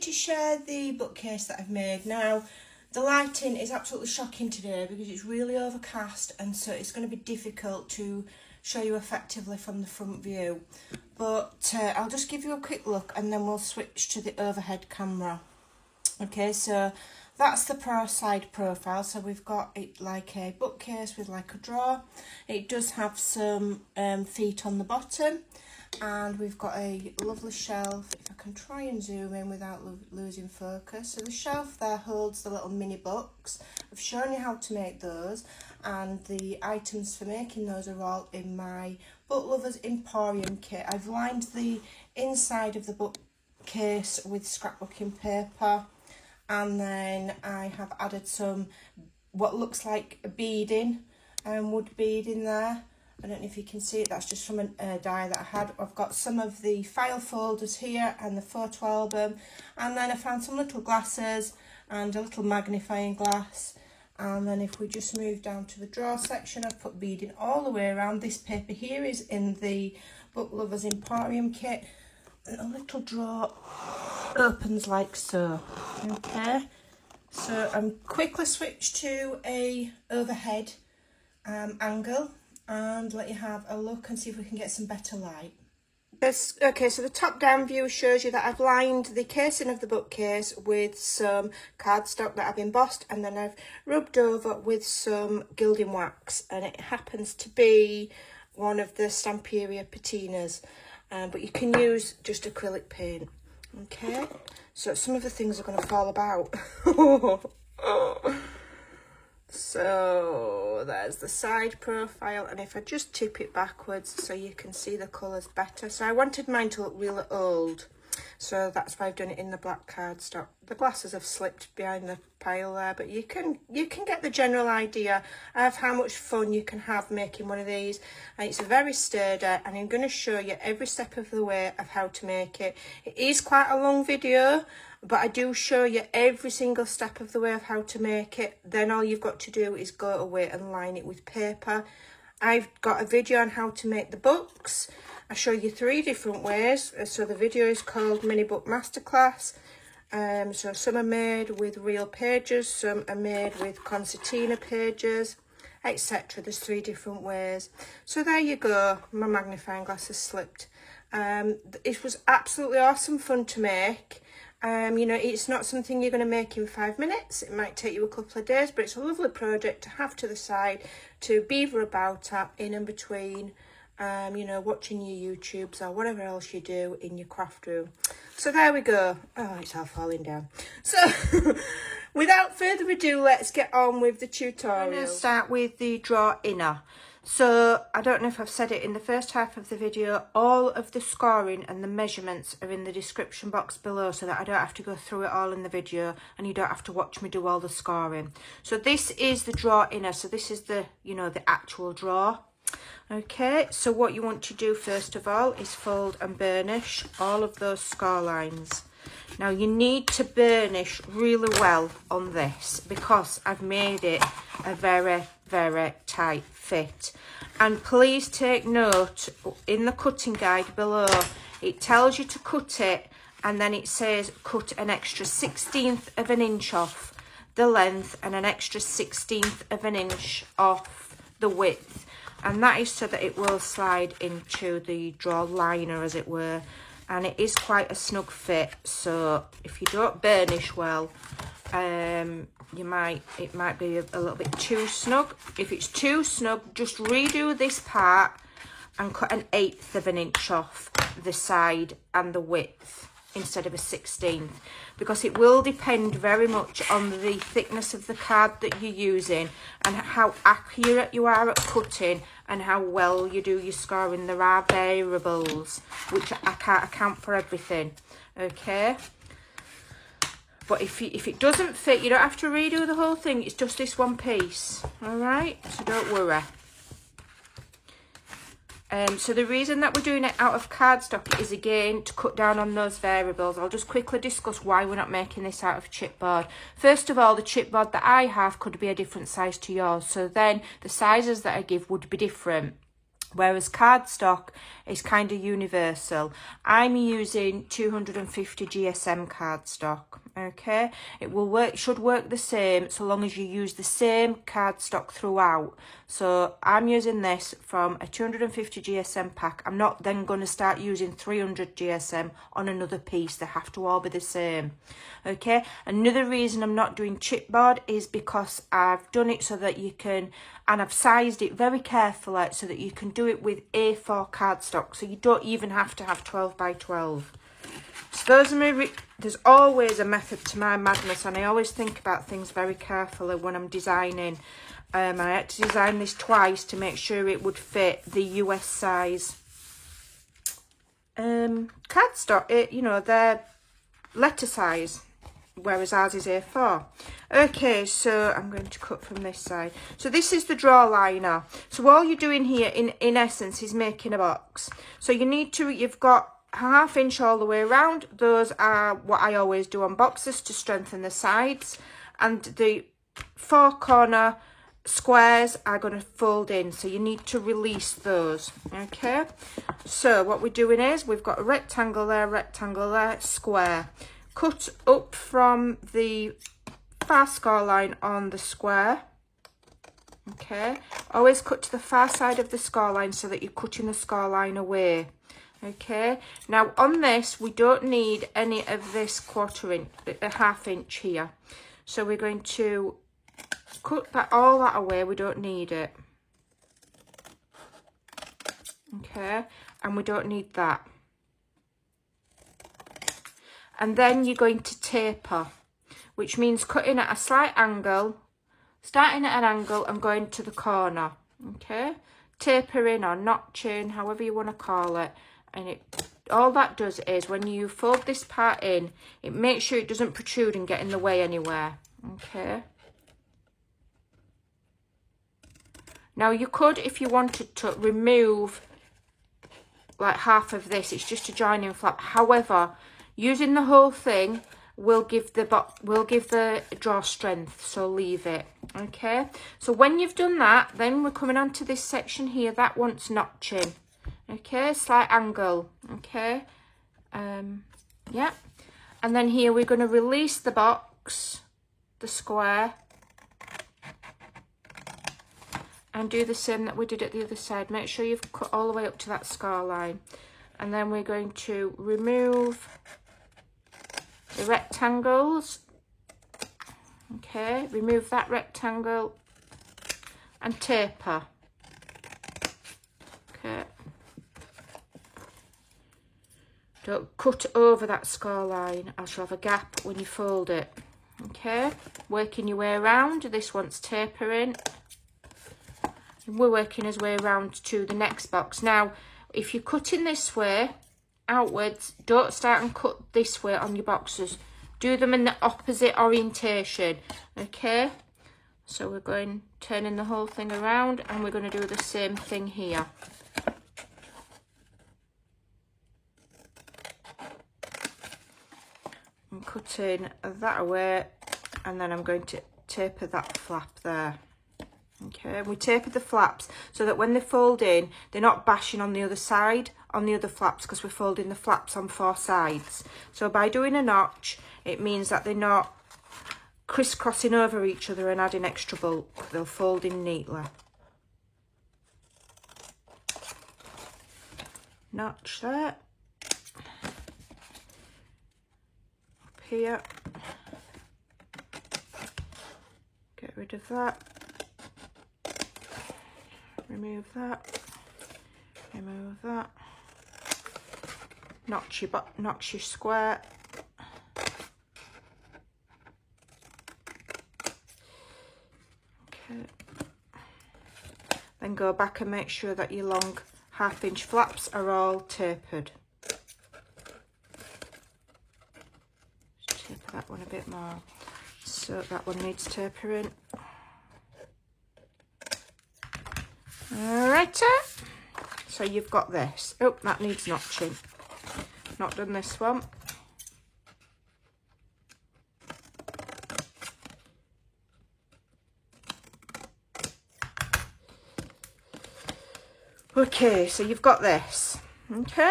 wanted to share the bookcase that I've made. Now, the lighting is absolutely shocking today because it's really overcast, and so it's going to be difficult to show you effectively from the front view. But I'll just give you a quick look and then we'll switch to the overhead camera. Okay, so that's the side profile. So we've got it like a bookcase with like a drawer. It does have some feet on the bottom, and we've got a lovely shelf. If I can try and zoom in without losing focus. So the shelf there holds the little mini books. I've shown you how to make those, and the items for making those are all in my Book Lovers Emporium kit. I've lined the inside of the bookcase with scrapbooking paper, and then I have added some what looks like a beading, wood beading there. I don't know if you can see it, that's just from a die that I had. I've got some of the file folders here and the photo album, and then I found some little glasses and a little magnifying glass. And then if we just move down to the drawer section, I've put beading all the way around. This paper here is in the Book Lovers Emporium kit. And a little drawer opens like so. Okay, so I'm quickly switch to a overhead angle and let you have a look and see if we can get some better light. Okay, so the top-down view shows you that I've lined the casing of the bookcase with some cardstock that I've embossed, and then I've rubbed over with some gilding wax, and it happens to be one of the Stamperia patinas, but you can use just acrylic paint. Okay, so some of the things are going to fall about. So there's the side profile, and if I just tip it backwards so you can see the colours better. So I wanted mine to look really old, so that's why I've done it in the black cardstock. The glasses have slipped behind the pile there, but you can get the general idea of how much fun you can have making one of these. And it's very sturdy, and I'm going to show you every step of the way of how to make it. It is quite a long video, but I do show you every single step of the way of how to make it. Then all you've got to do is go away and line it with paper. I've got a video on how to make the books. I show you 3 different ways. So the video is called Mini Book Masterclass. So some are made with real pages, some are made with concertina pages, etc. There's 3 different ways. So there you go. My magnifying glass has slipped. It was absolutely awesome fun to make. You know, it's not something you're going to make in 5 minutes. It might take you a couple of days, but it's a lovely project to have to the side to beaver about at in and between, you know, watching your YouTubes or whatever else you do in your craft room. So there we go. Oh, it's all falling down. So without further ado, let's get on with the tutorial. I'm going to start with the drawer inner. So I don't know if I've said it in the first half of the video, all of the scoring and the measurements are in the description box below, so that I don't have to go through it all in the video and you don't have to watch me do all the scoring. So this is the drawer inner, so this is the, you know, the actual drawer. Okay, so what you want to do first of all is fold and burnish all of those score lines. Now you need to burnish really well on this because I've made it a very, very tight fit. And please take note, in the cutting guide below, it tells you to cut it, and then it says cut an extra 1/16 of an inch off the length and an extra 1/16 of an inch off the width. And that is so that it will slide into the drawer liner, as it were. And it is quite a snug fit, so if you don't burnish well, it might be a little bit too snug. If it's too snug, just redo this part and cut an 1/8 of an inch off the side and the width instead of a 1/16, because it will depend very much on the thickness of the card that you're using and how accurate you are at cutting and how well you do your scoring. There are variables which I can't account for everything, okay? But if it doesn't fit, you don't have to redo the whole thing. It's just this one piece, all right? So don't worry. So the reason that we're doing it out of cardstock is, again, to cut down on those variables. I'll just quickly discuss why we're not making this out of chipboard. First of all, the chipboard that I have could be a different size to yours, so then the sizes that I give would be different. whereas cardstock is kind of universal. I'm using 250 GSM cardstock. Okay, it will work, should work the same so long as you use the same cardstock throughout. So I'm using this from a 250 GSM pack. I'm not then going to start using 300 GSM on another piece. They have to all be the same. Okay, another reason I'm not doing chipboard is because I've done it so that you can, and I've sized it very carefully so that you can do it with A4 cardstock, so you don't even have to have 12 by 12. So those are there's always a method to my madness, and I always think about things very carefully when I'm designing. I had to design this twice to make sure it would fit the US size cardstock. You know, they're letter size, whereas ours is A4. Okay, so I'm going to cut from this side. So this is the draw liner. So all you're doing here in essence is making a box. So you need to, you've got 1/2 inch all the way around. Those are what I always do on boxes to strengthen the sides, and the 4 corner squares are going to fold in, so you need to release those. Okay, so what we're doing is we've got a rectangle there, square. Cut up from the far score line on the square. Okay, always cut to the far side of the score line so that you're cutting the score line away. Okay, now on this we don't need any of this 1/4 inch, 1/2 inch here, so we're going to cut all that away. We don't need it. Okay, and we don't need that. And then you're going to taper, which means cutting at a slight angle, starting at an angle and going to the corner. Okay, tapering or notching, however you want to call it. And all that does is when you fold this part in, it makes sure it doesn't protrude and get in the way anywhere. Okay. Now you could, if you wanted to, remove like half of this. It's just a joining flap. However, using the whole thing will give the draw strength, so leave it. Okay. So when you've done that, then we're coming on to this section here that wants notching. Okay, slight angle. Okay, yeah, and then here we're going to release the box, the square, and do the same that we did at the other side. Make sure you've cut all the way up to that score line, and then we're going to remove the rectangles. Okay, remove that rectangle and taper. Okay. Don't cut over that score line, else you'll have a gap when you fold it. Okay, working your way around. This one's tapering. We're working his way around to the next box. Now, if you're cutting this way, outwards, don't start and cut this way on your boxes. Do them in the opposite orientation. Okay, so we're going, turning the whole thing around, and we're going to do the same thing here. I'm cutting that away, and then I'm going to taper that flap there. Okay, we tapered the flaps so that when they fold in, they're not bashing on the other side, on the other flaps, because we're folding the flaps on 4 sides. So by doing a notch, it means that they're not crisscrossing over each other and adding extra bulk. They'll fold in neatly. Notch there. Here, get rid of that, remove that, notch your square, okay, then go back and make sure that your long 1/2 inch flaps are all tapered. That one a bit more, so that one needs tapering. Alright, so you've got this. Oh, that needs notching. Not done this one. Okay, so you've got this. Okay,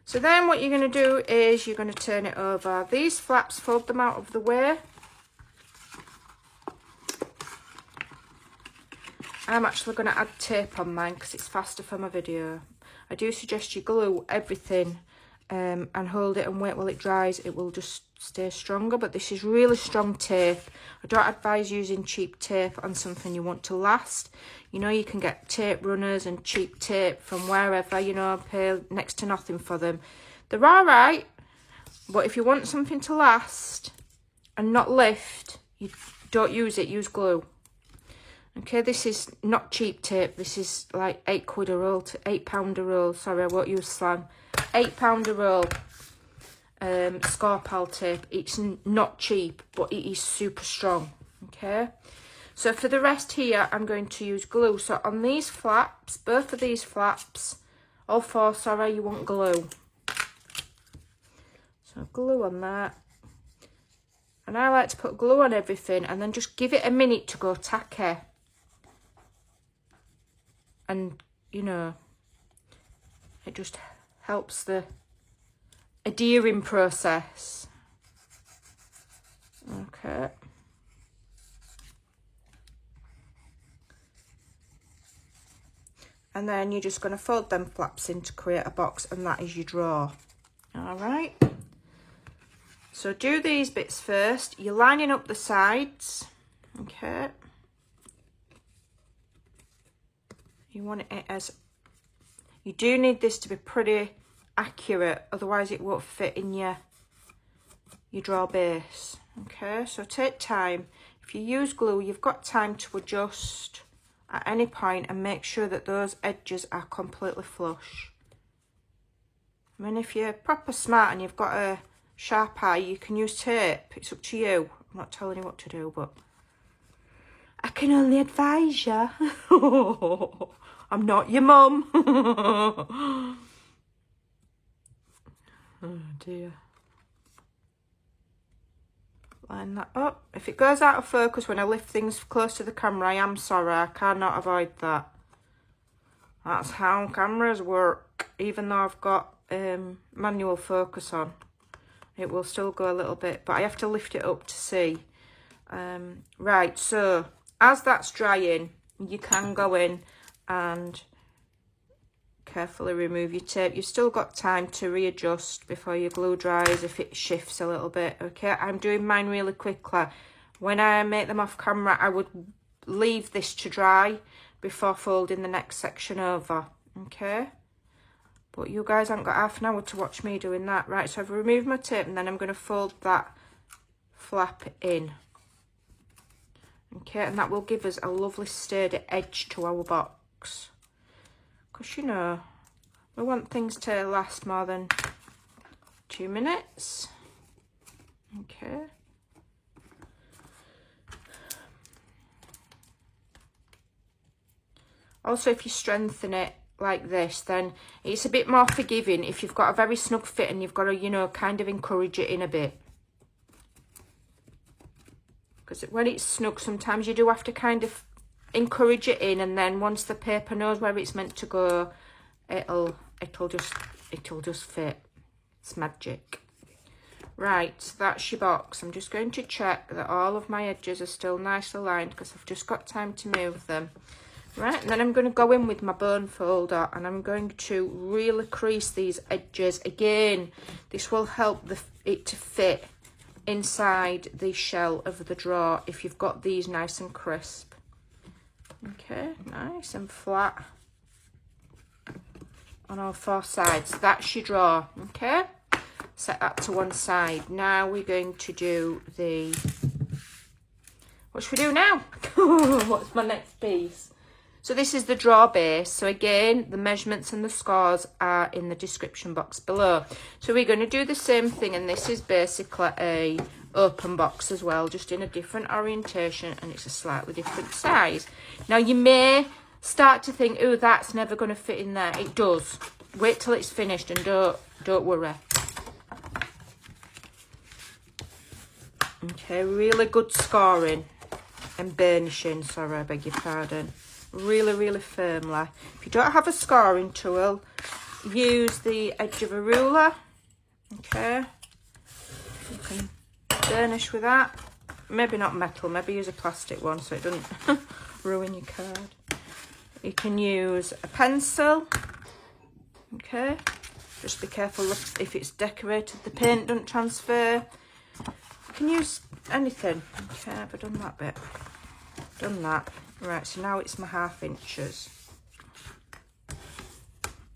so then what you're going to do is you're going to turn it over. These flaps, fold them out of the way. I'm actually going to add tape on mine because it's faster for my video. I do suggest you glue everything and hold it and wait while it dries. It will just stay stronger, but this is really strong tape. I don't advise using cheap tape on something you want to last. You know, you can get tape runners and cheap tape from wherever, you know, pay next to nothing for them. They're all right, but if you want something to last and not lift, you don't use it, use glue. Okay, this is not cheap tape. This is like £8 a roll, £8 a roll. Sorry, I won't use slang. £8 a roll. Scorpal tape. It's not cheap, but it is super strong. Okay, so for the rest here, I'm going to use glue. So on these flaps, both of these flaps, all four, sorry, you want glue. So glue on that. And I like to put glue on everything and then just give it a minute to go tacky. And, you know, it just helps the adhering process. Okay. And then you're just going to fold them flaps in to create a box, and that is your drawer. All right. So do these bits first. You're lining up the sides. Okay. You want it as, you do need this to be pretty accurate, otherwise it won't fit in your drawer base. Okay, so take time. If you use glue, you've got time to adjust at any point and make sure that those edges are completely flush. I mean, if you're proper smart and you've got a sharp eye, you can use tape. It's up to you. I'm not telling you what to do, but I can only advise you. I'm not your mum. Oh dear. Line that up. If it goes out of focus when I lift things close to the camera, I am sorry. I cannot avoid that. That's how cameras work. Even though I've got manual focus on, it will still go a little bit, but I have to lift it up to see. Right, so as that's drying, you can go in and carefully remove your tape. You've still got time to readjust before your glue dries if it shifts a little bit. Okay, I'm doing mine really quickly. When I make them off camera, I would leave this to dry before folding the next section over. Okay, but you guys haven't got half an hour to watch me doing that. Right, so I've removed my tape and then I'm going to fold that flap in. Okay, and that will give us a lovely sturdy edge to our box. Because, you know, we want things to last more than 2 minutes. Okay. Also, if you strengthen it like this, then it's a bit more forgiving. If you've got a very snug fit and you've got to, you know, kind of encourage it in a bit. Because when it's snug, sometimes you do have to kind of encourage it in, and then once the paper knows where it's meant to go, it'll just fit. It's magic. Right, so that's your box. I'm just going to check that all of my edges are still nicely lined because I've just got time to move them. Right, and then I'm going to go in with my bone folder and I'm going to really crease these edges. Again, this will help it to fit inside the shell of the drawer if you've got these nice and crisp. Okay, nice and flat on all four sides. That's your drawer. Okay, set that to one side. Now we're going to do the, what should we do now? What's my next piece? So this is the drawer base. So again, the measurements and the scores are in the description box below. So we're going to do the same thing, and this is basically a open box as well, just in a different orientation, and it's a slightly different size. Now you may start to think, oh, that's never going to fit in there. It does. Wait till it's finished and don't worry. Okay, really good scoring and burnishing, sorry, I beg your pardon. really firmly. If you don't have a scoring tool, use the edge of a ruler. Okay, you can burnish with that. Maybe not metal, maybe use a plastic one so it doesn't ruin your card. You can use a pencil. Okay, just be careful if it's decorated, the paint doesn't transfer. You can use anything. Okay, I've done that bit. Done that. Right, so now it's my 1/2 inches.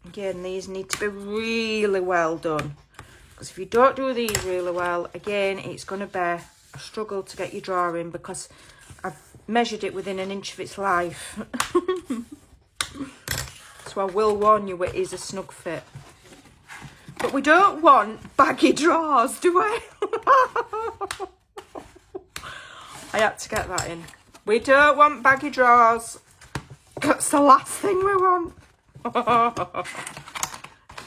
Again, these need to be really well done, because if you don't do these really well, again, it's going to be a struggle to get your drawing, because I've measured it within 1 inch of its life. So I will warn you, it is a snug fit. But we don't want baggy drawers, do we? I had to get that in. We don't want baggy drawers. That's the last thing we want.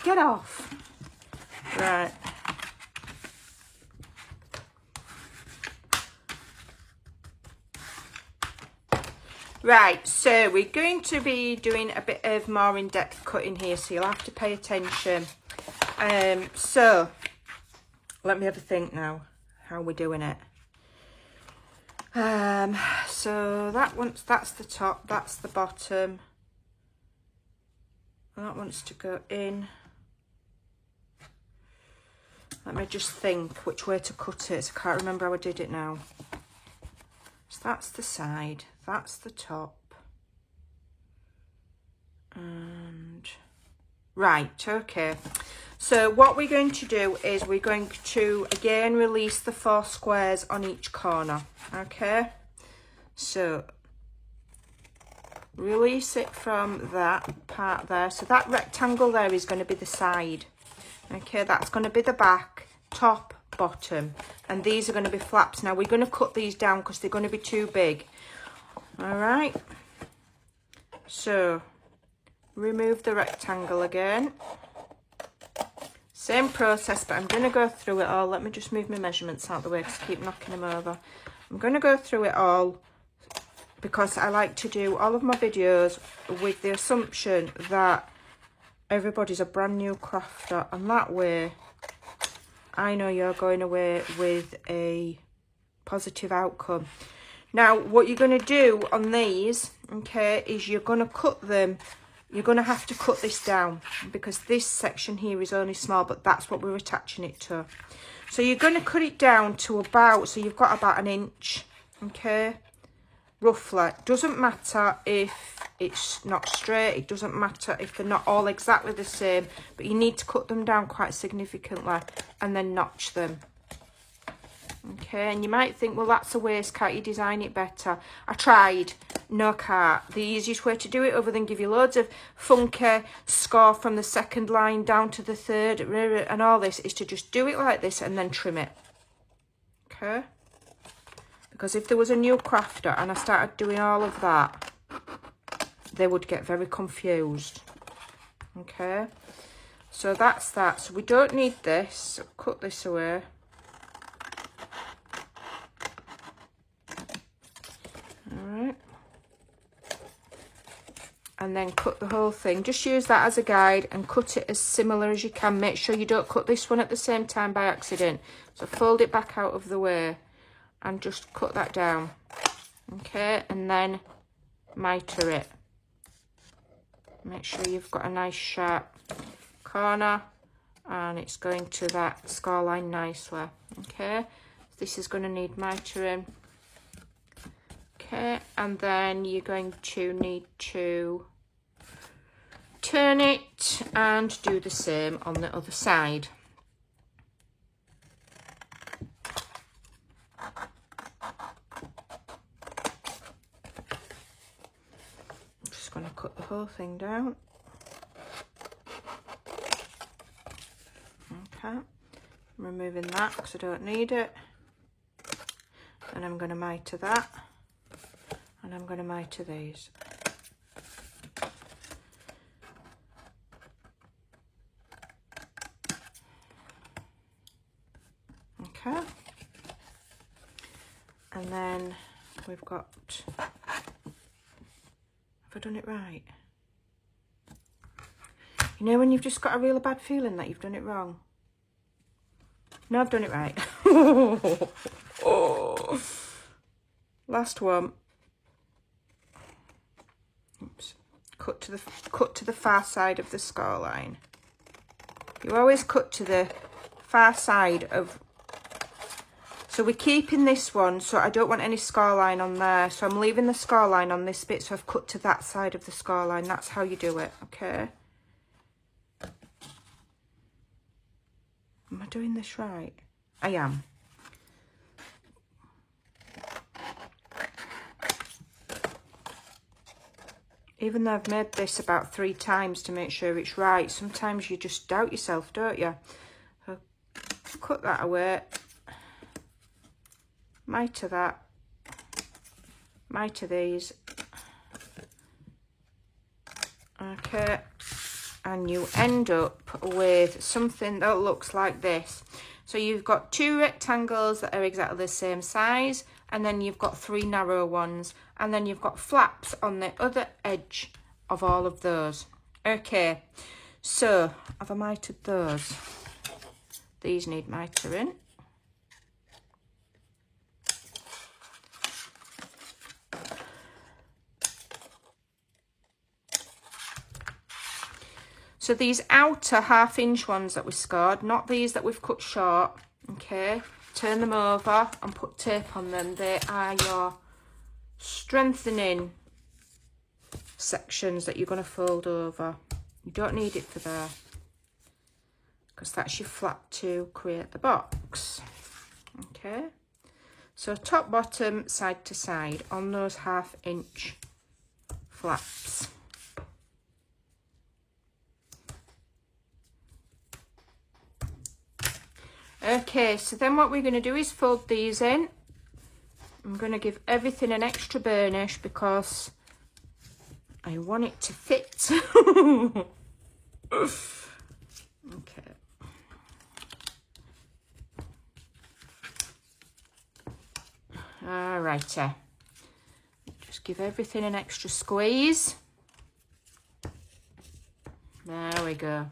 Get off. Right. Right, so we're going to be doing a bit of more in-depth cutting here, so you'll have to pay attention. So let me have a think now how we're doing it. So that's the top, that's the bottom. That wants to go in. Let me just think which way to cut it. I can't remember how I did it now. So that's the side, that's the top. And right, okay. So what we're going to do is we're going to again release the 4 squares on each corner. Okay, so release it from that part there. So that rectangle there is going to be the side. Okay, that's going to be the back, top, bottom, and these are going to be flaps. Now we're going to cut these down because they're going to be too big. All right, so remove the rectangle again. Same process, but I'm going to go through it all. Let me just move my measurements out of the way because I keep knocking them over. I'm going to go through it all because I like to do all of my videos with the assumption that everybody's a brand new crafter, and that way I know you're going away with a positive outcome. Now, what you're going to do on these, okay, is you're going to cut them. You're going to have to cut this down because this section here is only small, but that's what we're attaching it to. So you're going to cut it down to about, so you've got about 1 inch, okay, roughly. Doesn't matter if it's not straight, it doesn't matter if they're not all exactly the same, but you need to cut them down quite significantly and then notch them. Okay, and you might think, well, that's a waste, can't you design it better? I tried, no can't. The easiest way to do it, other than give you loads of funky score from the 2nd line down to the 3rd and all this, is to just do it like this and then trim it. Okay, because if there was a new crafter and I started doing all of that, they would get very confused. Okay, so that's that. So we don't need this, so cut this away. Alright, and then cut the whole thing. Just use that as a guide and cut it as similar as you can. Make sure you don't cut this one at the same time by accident. So fold it back out of the way and just cut that down. Okay, and then miter it. Make sure you've got a nice sharp corner and it's going to that score line nicely. Okay, this is going to need mitering. Okay, and then you're going to need to turn it and do the same on the other side. I'm just going to cut the whole thing down. Okay, I'm removing that because I don't need it. And I'm going to miter that. And I'm going to miter these. Okay. And then we've got, have I done it right? You know when you've just got a really bad feeling that you've done it wrong? No, I've done it right. Oh. Last one. Oops. Cut to the far side of the score line. You always cut to the far side of. So we're keeping this one, so I don't want any score line on there. So I'm leaving the score line on this bit, so I've cut to that side of the score line. That's how you do it, okay? Am I doing this right? I am. Even though I've made this about 3 times to make sure it's right, sometimes you just doubt yourself, don't you? So cut that away. Mite of that. Mite of these. Okay. And you end up with something that looks like this. So you've got 2 rectangles that are exactly the same size, and then you've got 3 narrow ones, and then you've got flaps on the other edge of all of those. Okay, so have I mitered those? These need mitering. So these outer 1/2 inch ones that we scored, not these that we've cut short, okay, turn them over and put tape on them. They are your strengthening sections that you're going to fold over. You don't need it for there, because that's your flap to create the box. Okay, so top, bottom, side to side on those 1/2 inch flaps. Okay, so then what we're going to do is fold these in. I'm going to give everything an extra burnish because I want it to fit. Okay. Alrighty. Just give everything an extra squeeze. There we go.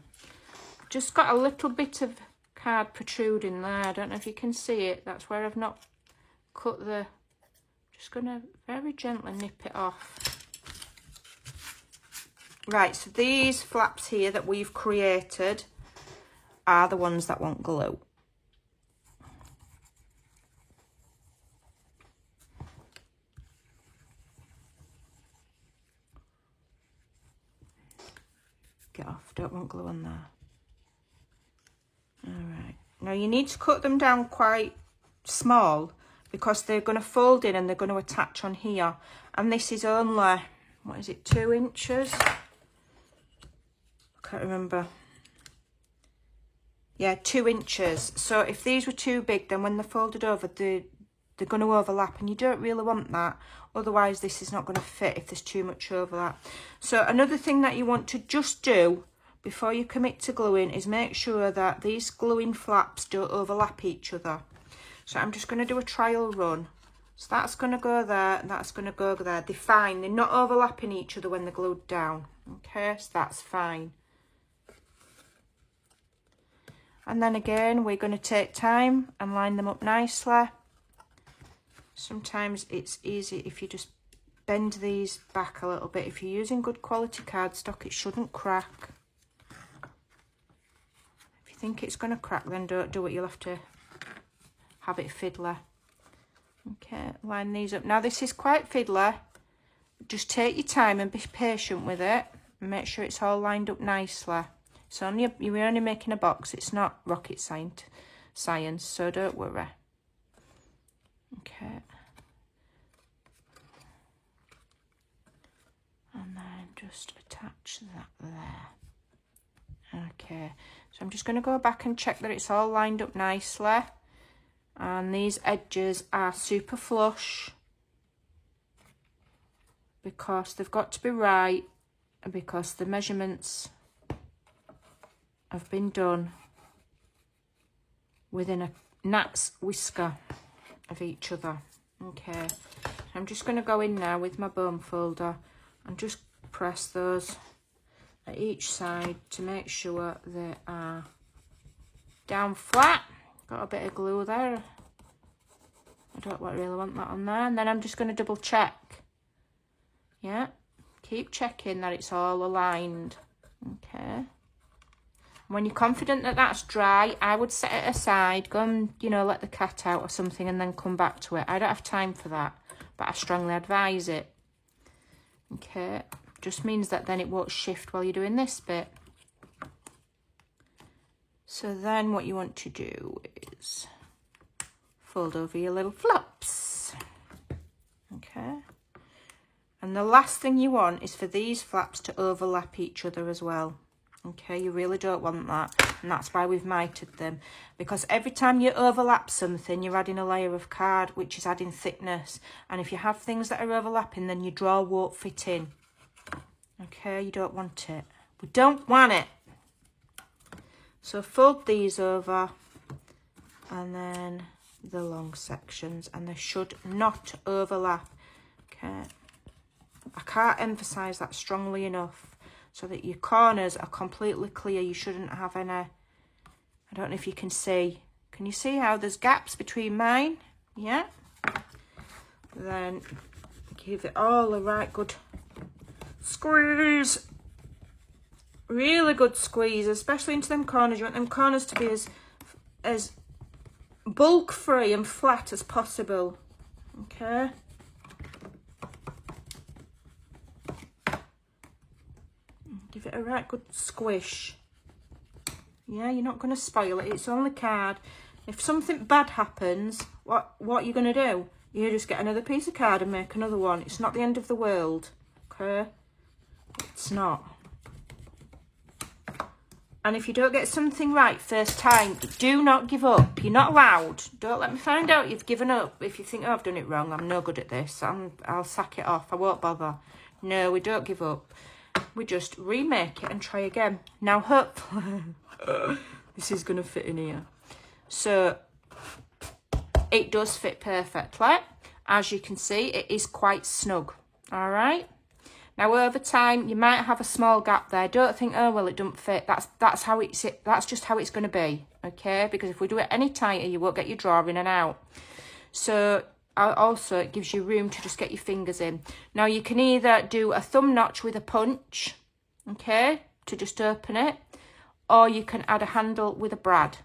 Just got a little bit of card protruding there. I don't know if you can see it. That's where I've not cut the. Just gonna very gently nip it off. Right, so these flaps here that we've created are the ones that want glue. Get off, don't want glue on there. Alright, now you need to cut them down quite small because they're going to fold in and they're going to attach on here. And this is only, what is it, 2 inches? I can't remember. Yeah, 2 inches. So if these were too big, then when they're folded over, they're going to overlap, and you don't really want that. Otherwise, this is not going to fit if there's too much overlap. So another thing that you want to just do before you commit to gluing is make sure that these gluing flaps don't overlap each other. So I'm just going to do a trial run. So that's going to go there, and that's going to go there. They're fine. They're not overlapping each other when they're glued down. Okay, so that's fine. And then again, we're going to take time and line them up nicely. Sometimes it's easy if you just bend these back a little bit. If you're using good quality cardstock, it shouldn't crack. If you think it's going to crack, then don't do it. You'll have to have it fiddly. Okay, line these up. Now this is quite fiddly. Just take your time and be patient with it. And make sure it's all lined up nicely. It's only you're only making a box. It's not rocket science, so don't worry. Okay. And then just attach that there. Okay. So I'm just going to go back and check that it's all lined up nicely. And these edges are super flush because they've got to be right, and because the measurements have been done within a gnat's whisker of each other. Okay, I'm just going to go in now with my bone folder and just press those at each side to make sure they are down flat. Got a bit of glue there. I don't really want that on there. And then I'm just going to double check. Yeah, keep checking that it's all aligned. Okay. When you're confident that that's dry, I would set it aside, go and, you know, let the cat out or something and then come back to it. I don't have time for that, but I strongly advise it. Okay, just means that then it won't shift while you're doing this bit. So then what you want to do is fold over your little flaps. Okay. And the last thing you want is for these flaps to overlap each other as well. Okay, you really don't want that. And that's why we've mitered them. Because every time you overlap something, you're adding a layer of card, which is adding thickness. And if you have things that are overlapping, then your drawer won't fit in. Okay, you don't want it. We don't want it. So fold these over. And then the long sections. And they should not overlap. Okay. I can't emphasise that strongly enough. So that your corners are completely clear. You shouldn't have any, I don't know if you can see. Can you see how there's gaps between mine? Yeah. Then give it all a right good squeeze. Really good squeeze, especially into them corners. You want them corners to be as bulk free and flat as possible. Okay. Give it a right good squish. Yeah, you're not going to spoil it. It's only card. If something bad happens, what are you going to do? You just get another piece of card and make another one. It's not the end of the world. Okay? It's not. And if you don't get something right first time, do not give up. You're not allowed. Don't let me find out you've given up. If you think, oh, I've done it wrong, I'm no good at this, I'll sack it off. I won't bother. No, we don't give up. We just remake it and try again. Now, hopefully, this is going to fit in here. So, it does fit perfectly. As you can see, it is quite snug. All right. Now, over time, you might have a small gap there. Don't think, oh, well, it doesn't fit. That's how it's. That's just how it's going to be. Okay. Because if we do it any tighter, you won't get your drawer in and out. So, also, it gives you room to just get your fingers in. Now, you can either do a thumb notch with a punch, okay, to just open it, or you can add a handle with a brad,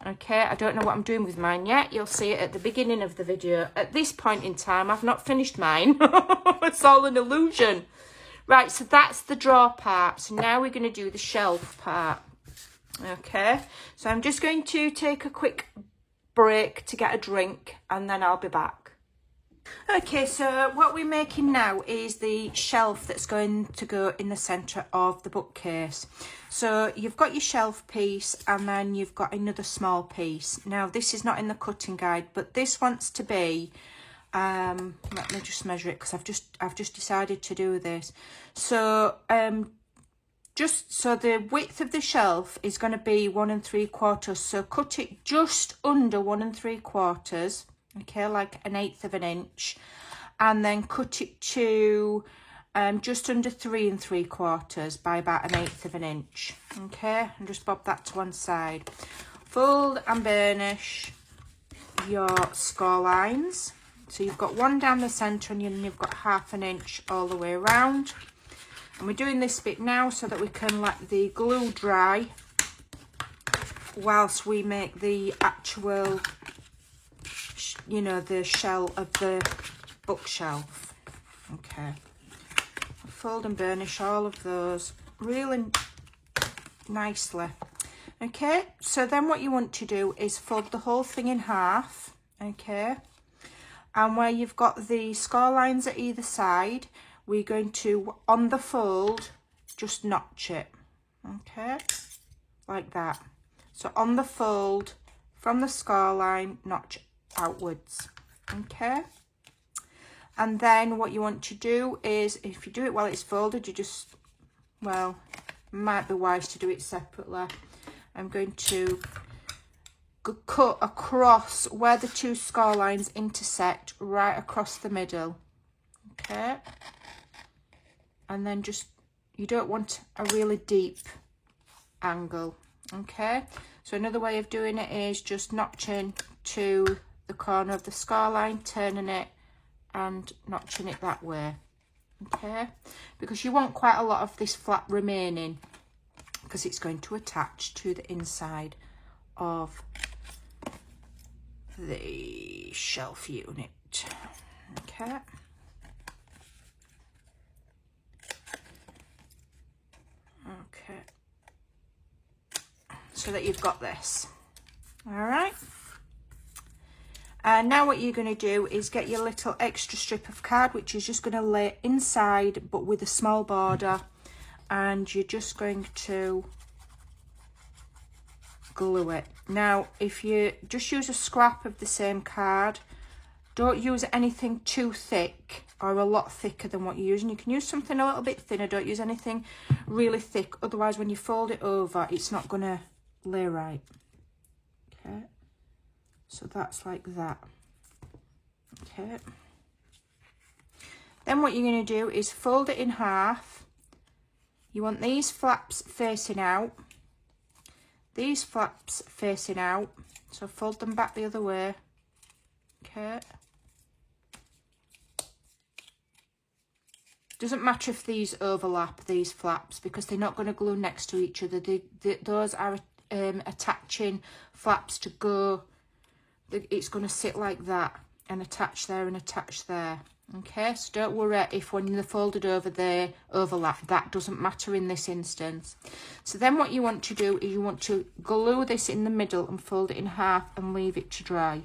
okay. I don't know what I'm doing with mine yet. You'll see it at the beginning of the video. At this point in time, I've not finished mine. It's all an illusion. Right, so that's the drawer part. So now we're going to do the shelf part, okay. So I'm just going to take a quick break to get a drink, and then I'll be back. Okay, so what we're making now is the shelf that's going to go in the centre of the bookcase. So you've got your shelf piece and then you've got another small piece. Now this is not in the cutting guide, but this wants to be, let me just measure it because I've just decided to do this. So just so the width of the shelf is going to be 1 3/4. So cut it just under 1 3/4. Okay, like 1/8 of an inch, and then cut it to just under 3 3/4 by about 1/8 of an inch. Okay, and just bob that to one side. Fold and burnish your score lines. So you've got one down the centre and you've got 1/2 inch all the way around. And we're doing this bit now so that we can let the glue dry whilst we make the actual, you know, the shell of the bookshelf. Okay, fold and burnish all of those really nicely. Okay, so then what you want to do is fold the whole thing in half. Okay, and where you've got the score lines at either side, we're going to, on the fold, just notch it. Okay, like that. So on the fold from the score line, notch outwards. Okay, and then what you want to do is, if you do it while it's folded, you just, well, might be wise to do it separately. I'm going to cut across where the two score lines intersect, right across the middle. Okay, and then just, you don't want a really deep angle. Okay, so another way of doing it is just notching to the corner of the score line, turning it and notching it that way. Okay, because you want quite a lot of this flap remaining, because it's going to attach to the inside of the shelf unit. Okay, okay, so that you've got this. All right, and now what you're going to do is get your little extra strip of card, which is just going to lay inside but with a small border, and you're just going to glue it. Now if you just use a scrap of the same card, don't use anything too thick or a lot thicker than what you're using. You can use something a little bit thinner, don't use anything really thick, otherwise when you fold it over it's not going to lay right. Okay, so that's like that. Okay, then what you're going to do is fold it in half. You want these flaps facing out, these flaps facing out, so fold them back the other way. Okay, doesn't matter if these overlap, these flaps, because they're not going to glue next to each other. Those are attaching flaps to go. It's going to sit like that and attach there and attach there. Okay, so don't worry if when they're folded over they overlap. That doesn't matter in this instance. So then what you want to do is you want to glue this in the middle and fold it in half and leave it to dry.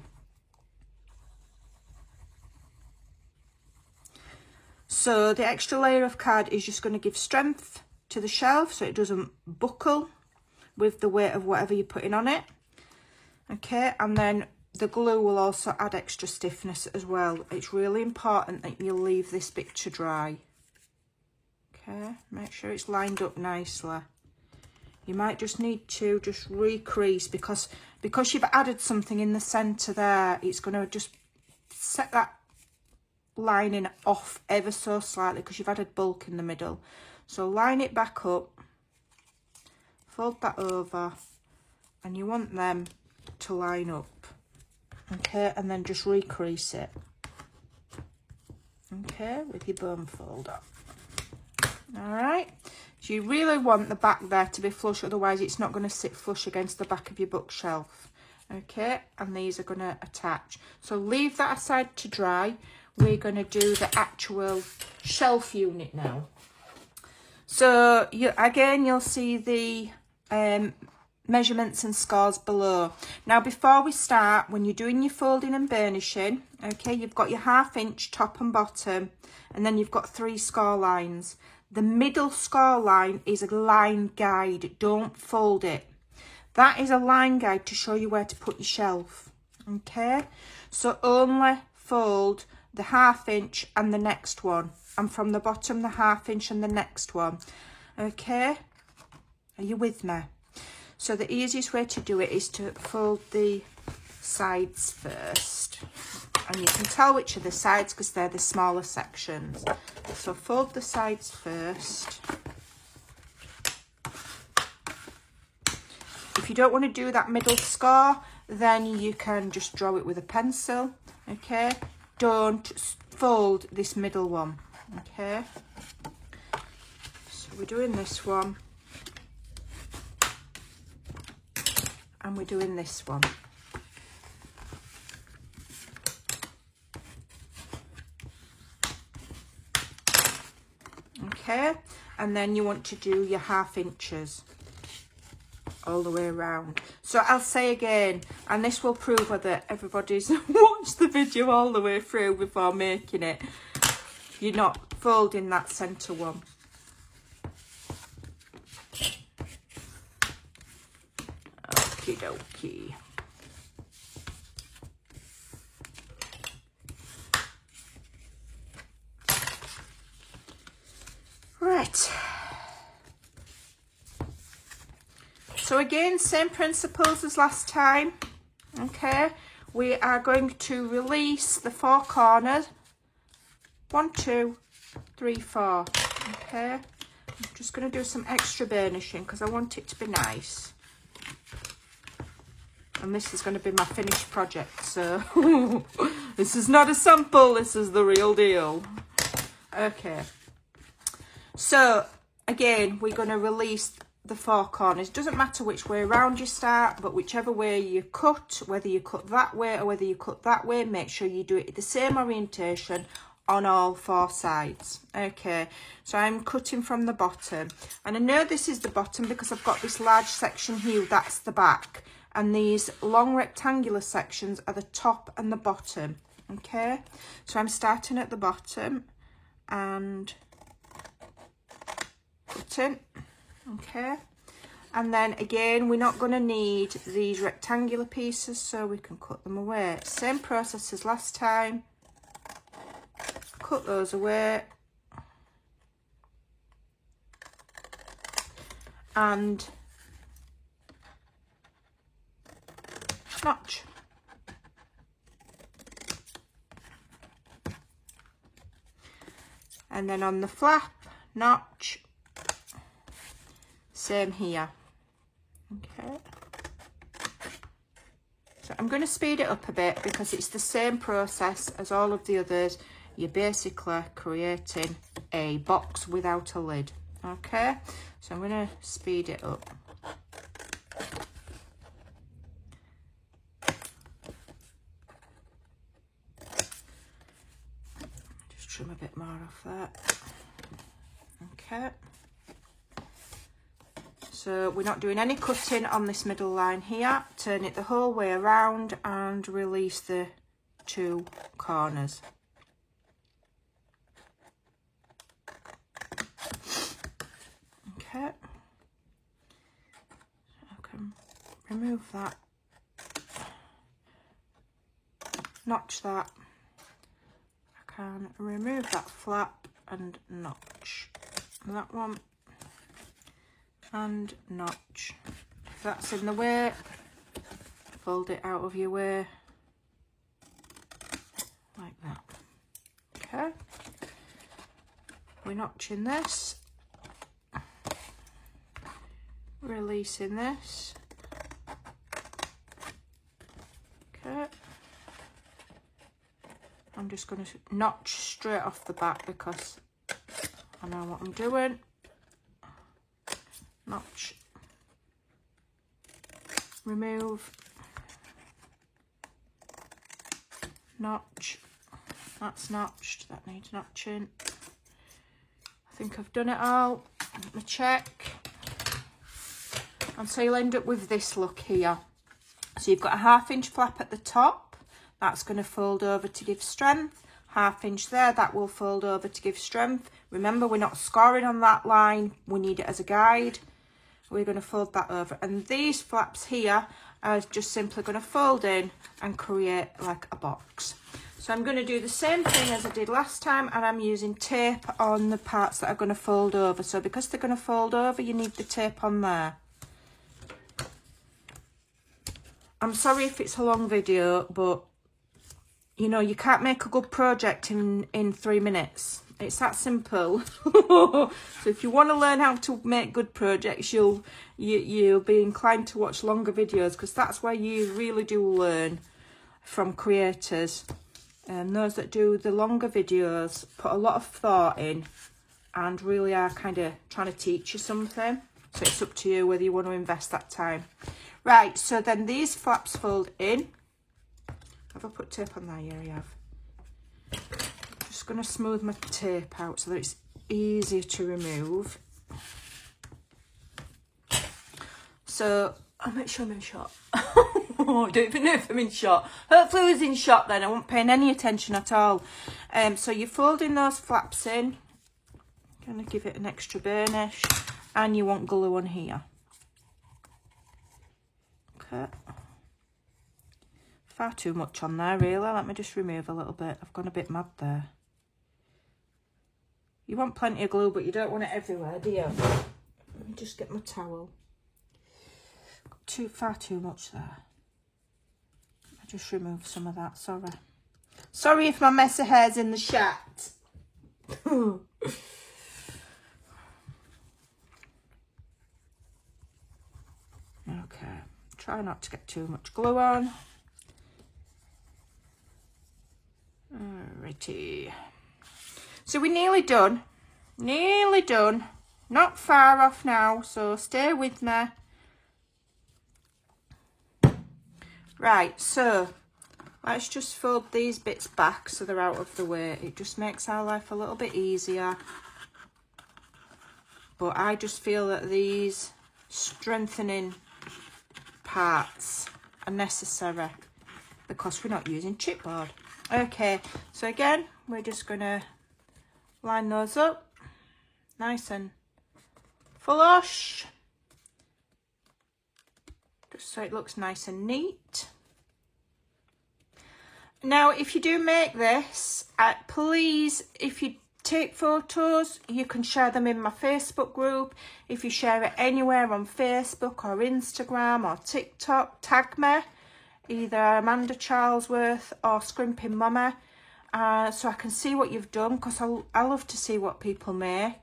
So the extra layer of card is just going to give strength to the shelf so it doesn't buckle with the weight of whatever you're putting on it. Okay, and then the glue will also add extra stiffness as well. It's really important that you leave this bit to dry. Okay, make sure it's lined up nicely. You might just need to just recrease because you've added something in the centre there. It's going to just set that lining off ever so slightly because you've added bulk in the middle. So line it back up, fold that over, and you want them to line up. Okay, and then just recrease it. Okay, with your bone folder. All right, so you really want the back there to be flush, otherwise it's not going to sit flush against the back of your bookshelf. Okay, and these are going to attach. So leave that aside to dry. We're going to do the actual shelf unit now. So you'll see the measurements and scores below. Now before we start, when you're doing your folding and burnishing, okay, you've got your 1/2 inch top and bottom, and then you've got 3 score lines. The middle score line is a line guide, don't fold it. That is a line guide to show you where to put your shelf. Okay, so only fold the 1/2 inch and the next one, and from the bottom the 1/2 inch and the next one. Okay, are you with me? So the easiest way to do it is to fold the sides first, and you can tell which are the sides because they're the smaller sections. So fold the sides first. If you don't want to do that middle score, then you can just draw it with a pencil. Okay, don't fold this middle one. Okay, so we're doing this one and we're doing this one. Okay, and then you want to do your 1/2 inches all the way around. So I'll say again, and this will prove whether everybody's watched the video all the way through before making it, you're not folding that centre one. Okie dokie. Right. So again, same principles as last time. Okay, we are going to release the 4 corners. 1, 2, 3, 4. Okay, I'm just going to do some extra burnishing because I want it to be nice. And this is going to be my finished project, so this is not a sample, this is the real deal. Okay, so again, we're going to release the 4 corners. Doesn't matter which way around you start, but whichever way you cut, whether you cut that way or whether you cut that way, make sure you do it the same orientation on all 4 sides. Okay, so I'm cutting from the bottom, and I know this is the bottom because I've got this large section here, that's the back, and these long rectangular sections are the top and the bottom. Okay, so I'm starting at the bottom and cutting. Okay, and then again, we're not going to need these rectangular pieces, so we can cut them away. Same process as last time. Cut those away. And notch. And then on the flap, notch. Same here. Okay. So I'm going to speed it up a bit because it's the same process as all of the others. You're basically creating a box without a lid. Okay, so I'm going to speed it up. Just trim a bit more off that. Okay. So we're not doing any cutting on this middle line here. Turn it the whole way around and release the 2 corners. Okay. I can remove that. Notch that. I can remove that flap and notch that one. And notch. If that's in the way, fold it out of your way like that. Okay, we're notching this, releasing this. Okay, I'm just going to notch straight off the back because I know what I'm doing. Notch, remove, notch, that's notched, that needs notching. I think I've done it all. Let me check. And so you'll end up with this look here. So you've got a 1/2 inch flap at the top, that's going to fold over to give strength. 1/2 inch there, that will fold over to give strength. Remember, we're not scoring on that line, we need it as a guide. We're going to fold that over, and these flaps here are just simply going to fold in and create like a box. So I'm going to do the same thing as I did last time, and I'm using tape on the parts that are going to fold over. So because they're going to fold over, you need the tape on there. I'm sorry if it's a long video, but you know, you can't make a good project in 3 minutes. It's that simple. So if you want to learn how to make good projects, you'll be inclined to watch longer videos, because that's where you really do learn from creators. And those that do the longer videos put a lot of thought in and really are kind of trying to teach you something. So it's up to you whether you want to invest that time. Right, so then these flaps fold in. Have I put tape on there? Yeah, I have. Just going to smooth my tape out so that it's easier to remove. So I'll make sure I'm in shot. I don't even know if I'm in shot. Hopefully I was in shot then. I won't pay any attention at all. So you're folding those flaps in. Going to give it an extra burnish, and you want glue on here. Okay. Far too much on there really. Let me just remove a little bit. I've gone a bit mad there. You want plenty of glue, but you don't want it everywhere, do you? Let me just get my towel. Far too much there. I just remove some of that, sorry. Sorry if my messy hair's in the shot. Try not to get too much glue on. Alrighty. So we're nearly done. Nearly done. Not far off now, so stay with me. Right, so let's just fold these bits back so they're out of the way. It just makes our life a little bit easier. But I just feel that these strengthening parts are necessary because we're not using chipboard. Okay, so again, we're just going to line those up nice and flush, just so it looks nice and neat. Now, if you do make this, please, if you take photos, you can share them in my Facebook group. If you share it anywhere on Facebook or Instagram or TikTok, tag me, either Amanda Charlesworth or Scrimping Mama, so I can see what you've done, because I love to see what people make.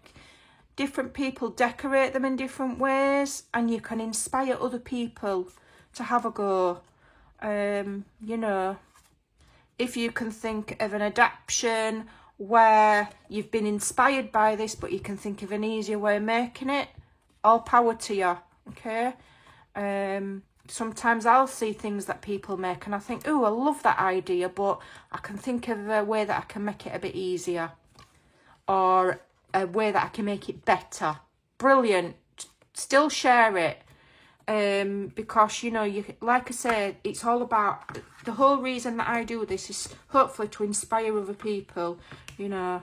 Different people decorate them in different ways, and you can inspire other people to have a go. You know, if you can think of an adaptation where you've been inspired by this, but you can think of an easier way of making it, all power to you, okay? Sometimes I'll see things that people make and I think, oh, I love that idea, but I can think of a way that I can make it a bit easier, or a way that I can make it better. Brilliant. Still share it. Because, you know, like I said, it's all about, the whole reason that I do this is hopefully to inspire other people, you know.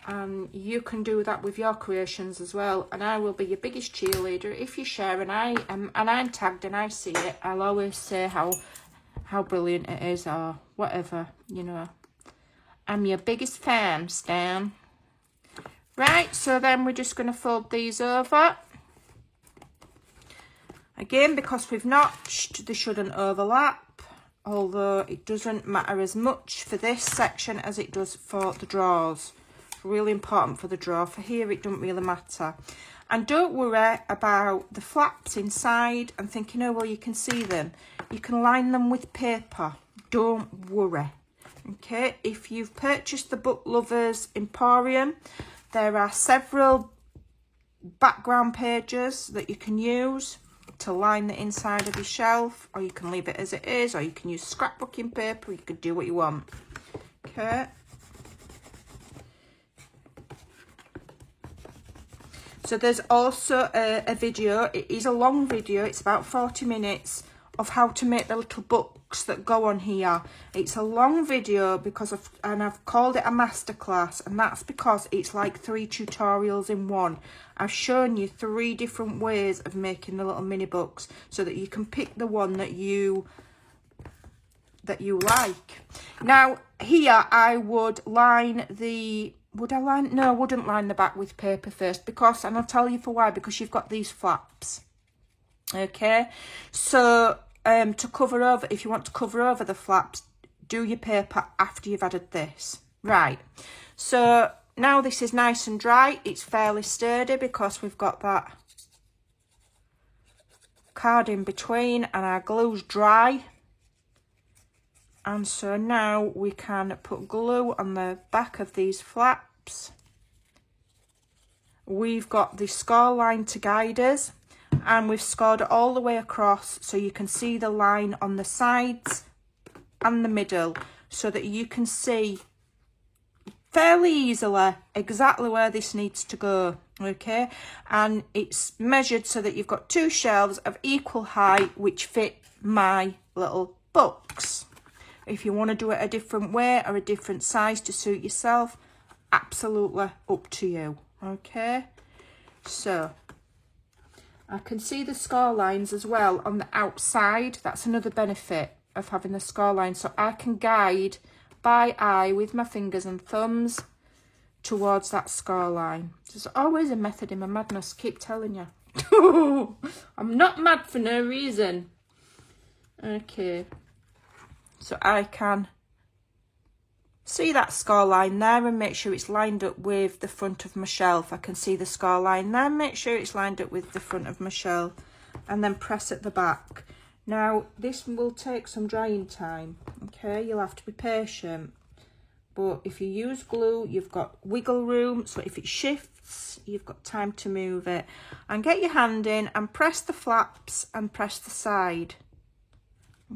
And you can do that with your creations as well, and I will be your biggest cheerleader if you share, and I'm tagged and I see it. I'll always say how brilliant it is, or whatever, you know. I'm your biggest fan, Stan. Right, so then we're just going to fold these over. Again, because we've notched, they shouldn't overlap, although it doesn't matter as much for this section as it does for the drawers. Really important for the drawer. For here, it doesn't really matter. And don't worry about the flaps inside and thinking, oh, well, you can see them. You can line them with paper. Don't worry. Okay, if you've purchased the Book Lovers Emporium, there are several background pages that you can use to line the inside of your shelf, or you can leave it as it is, or you can use scrapbooking paper. You can do what you want. Okay. So there's also a video. It is a long video. It's about 40 minutes of how to make the little books that go on here. It's a long video because I've called it a masterclass, and that's because it's like 3 tutorials in one. I've shown you 3 different ways of making the little mini books so that you can pick the one that you like. Now here I would line the, no, I wouldn't line the back with paper first, because, and I'll tell you for why, because you've got these flaps. Okay, so to cover over, if you want to cover over the flaps, do your paper after you've added this. Right, so now this is nice and dry. It's fairly sturdy because we've got that card in between and our glue's dry. And so now we can put glue on the back of these flaps. We've got the score line to guide us, and we've scored it all the way across so you can see the line on the sides and the middle, so that you can see fairly easily exactly where this needs to go. Okay, and it's measured so that you've got 2 shelves of equal height which fit my little books. If you want to do it a different way or a different size to suit yourself, absolutely up to you. Okay, so I can see the score lines as well on the outside. That's another benefit of having the score line, so I can guide by eye with my fingers and thumbs towards that score line. There's always a method in my madness, keep telling you. I'm not mad for no reason. Okay, so I can See that score line there, and make sure it's lined up with the front of my shelf. I can see the score line there, make sure it's lined up with the front of my shelf, and then press at the back. Now this will take some drying time, okay, you'll have to be patient, but if you use glue you've got wiggle room, so if it shifts you've got time to move it. And get your hand in and press the flaps and press the side,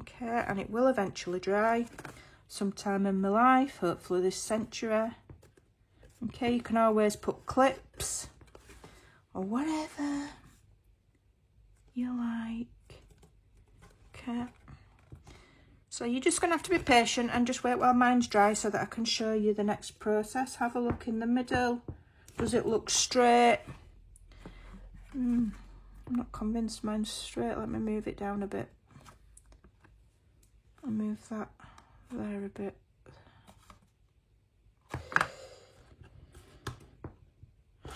okay, and it will eventually dry sometime in my life, hopefully this century. Okay, you can always put clips or whatever you like. Okay, so you're just going to have to be patient and just wait while mine's dry so that I can show you the next process. Have a look in the middle. Does it look straight? I'm not convinced mine's straight. Let me move it down a bit. I'll move that there a bit.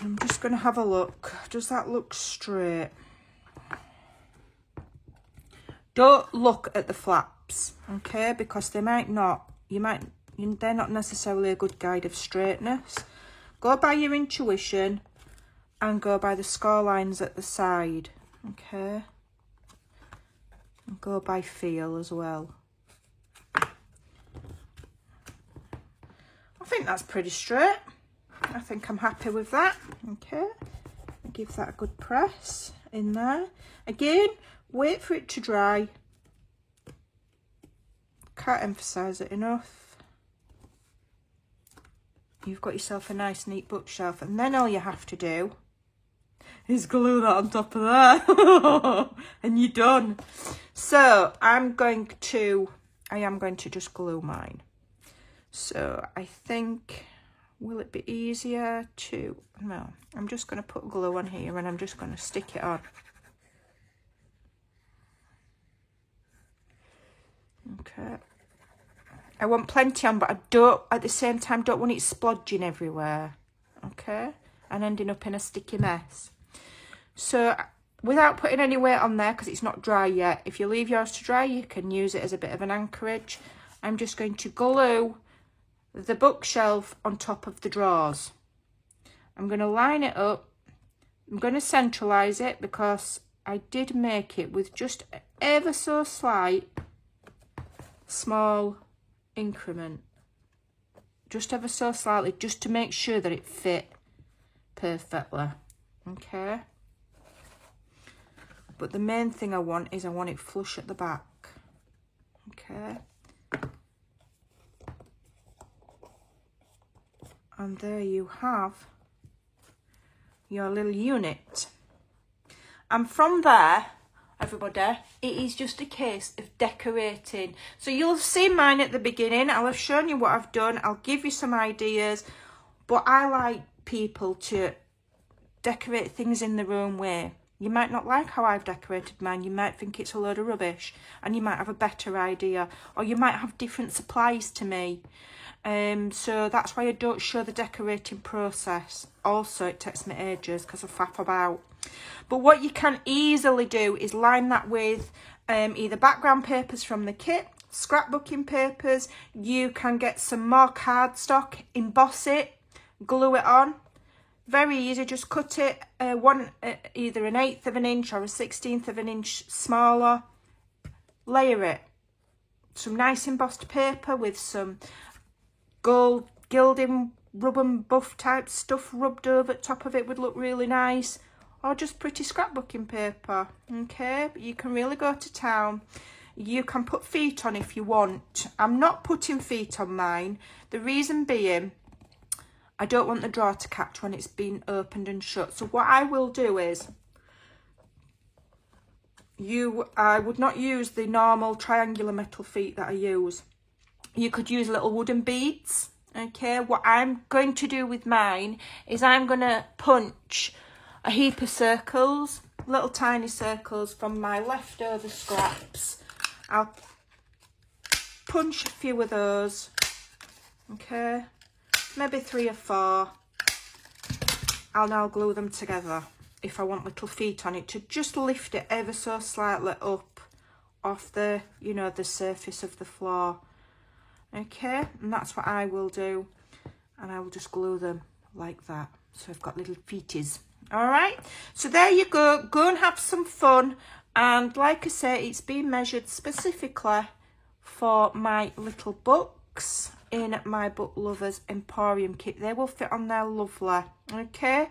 I'm just going to have a look. Does that look straight? Don't look at the flaps, okay, because they might not. They're not necessarily a good guide of straightness. Go by your intuition and go by the score lines at the side, okay, and go by feel as well. I think that's pretty straight. I think I'm happy with that. Okay, give that a good press in there. Again, wait for it to dry. Can't emphasize it enough. You've got yourself a nice neat bookshelf, and then all you have to do is glue that on top of there and you're done. So I am going to just glue mine. So I think, will it be easier to, no, I'm just going to put glue on here and I'm just going to stick it on. Okay. I want plenty on, but I don't, at the same time, don't want it splodging everywhere. Okay? And ending up in a sticky mess. So, without putting any weight on there, because it's not dry yet, if you leave yours to dry, you can use it as a bit of an anchorage. I'm just going to glue the bookshelf on top of the drawers. I'm going to line it up. I'm going to centralise it because I did make it with just ever so slight, small increment, just ever so slightly, just to make sure that it fit perfectly. Okay, but the main thing I want it flush at the back. Okay, and there you have your little unit, and from there, everybody, it is just a case of decorating. So you'll have seen mine at the beginning. I'll have shown you what I've done. I'll give you some ideas, but I like people to decorate things in their own way. You might not like how I've decorated mine. You might think it's a load of rubbish and you might have a better idea, or you might have different supplies to me. So that's why I don't show the decorating process. Also, it takes me ages because I faff about. But what you can easily do is line that with either background papers from the kit, scrapbooking papers. You can get some more cardstock, emboss it, glue it on. Very easy, just cut it either an 1/8 of an inch or a 1/16 of an inch smaller. Layer it. Some nice embossed paper with some gold gilding, rub and buff type stuff rubbed over the top of it would look really nice. Or just pretty scrapbooking paper, okay? But you can really go to town. You can put feet on if you want. I'm not putting feet on mine. The reason being, I don't want the drawer to catch when it's been opened and shut. So what I will do is, I would not use the normal triangular metal feet that I use. You could use little wooden beads, okay? What I'm going to do with mine is I'm going to punch a heap of circles, little tiny circles from my leftover scraps. I'll punch a few of those, okay, maybe 3 or 4. I'll now glue them together if I want little feet on it to just lift it ever so slightly up off the, you know, the surface of the floor. Okay, and that's what I will do. And I will just glue them like that. So I've got little feeties. All right, so there you go. Go and have some fun. And like I say, it's been measured specifically for my little books in my Book Lovers Emporium kit. They will fit on there lovely. Okay,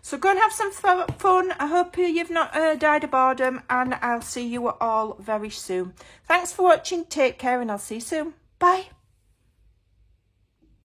so go and have some fun. I hope you've not died of boredom, and I'll see you all very soon. Thanks for watching. Take care, and I'll see you soon. Bye.